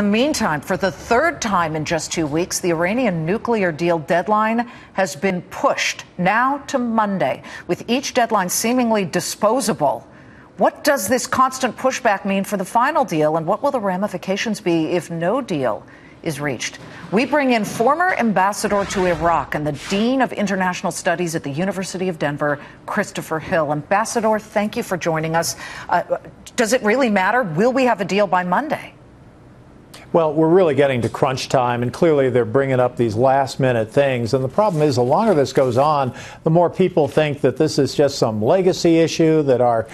meantime, for the third time in just 2 weeks, the Iranian nuclear deal deadline has been pushed now to Monday, with each deadline seemingly disposable. What does this constant pushback mean for the final deal, and what will the ramifications be if no deal is reached? We bring in former ambassador to Iraq and the Dean of International Studies at the University of Denver, Christopher Hill. Ambassador, thank you for joining us. Does it really matter? Will we have a deal by Monday? Well, we're really getting to crunch time, and clearly they're bringing up these last-minute things. And the problem is, the longer this goes on, the more people think that this is just some legacy issue, that our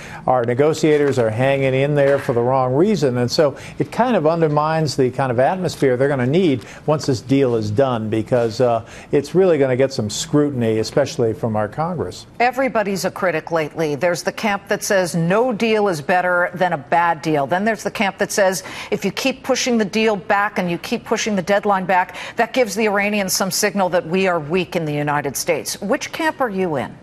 negotiators are hanging in there for the wrong reason. And so it kind of undermines the kind of atmosphere they're going to need once this deal is done, because it's really going to get some scrutiny, especially from our Congress. Everybody's a critic lately. There's the camp that says no deal is better than a bad deal. Then there's the camp that says if you keep pushing the deal back and you keep pushing the deadline back, that gives the Iranians some signal that we are weak in the United States. Which camp are you in?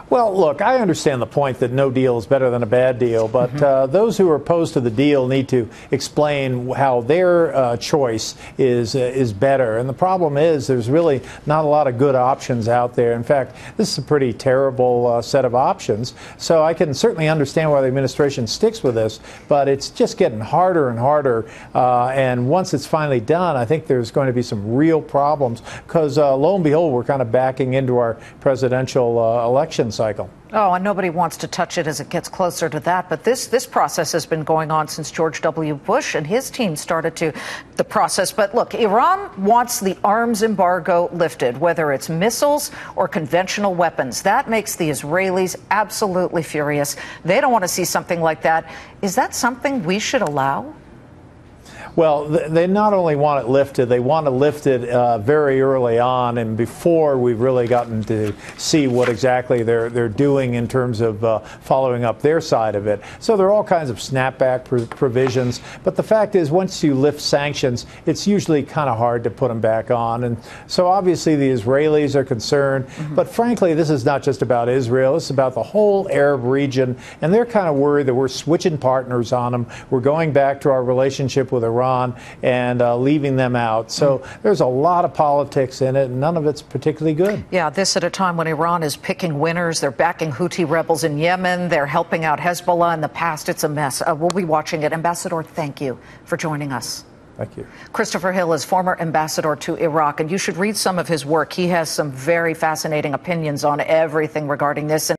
Well, look, I understand the point that no deal is better than a bad deal, but those who are opposed to the deal need to explain how their choice is better. And the problem is there's really not a lot of good options out there. In fact, this is a pretty terrible set of options. So I can certainly understand why the administration sticks with this, but it's just getting harder and harder. And once it's finally done, I think there's going to be some real problems because, lo and behold, we're kind of backing into our presidential election cycle. Oh, and nobody wants to touch it as it gets closer to that. But this process has been going on since George W. Bush and his team started the process. But look, Iran wants the arms embargo lifted, whether it's missiles or conventional weapons. That makes the Israelis absolutely furious. They don't want to see something like that. Is that something we should allow? Well, they not only want it lifted, they want to lift it very early on and before we've really gotten to see what exactly they're doing in terms of following up their side of it. So there are all kinds of snapback provisions. But the fact is, once you lift sanctions, it's usually kind of hard to put them back on. And so obviously the Israelis are concerned. But frankly, this is not just about Israel. It's about the whole Arab region. And they're kind of worried that we're switching partners on them. We're going back to our relationship with Iran and leaving them out. So there's a lot of politics in it, and none of it's particularly good. Yeah, this at a time when Iran is picking winners. They're backing Houthi rebels in Yemen. They're helping out Hezbollah. In the past, it's a mess. We'll be watching it. Ambassador, thank you for joining us. Thank you. Christopher Hill is former ambassador to Iraq, and you should read some of his work. He has some very fascinating opinions on everything regarding this.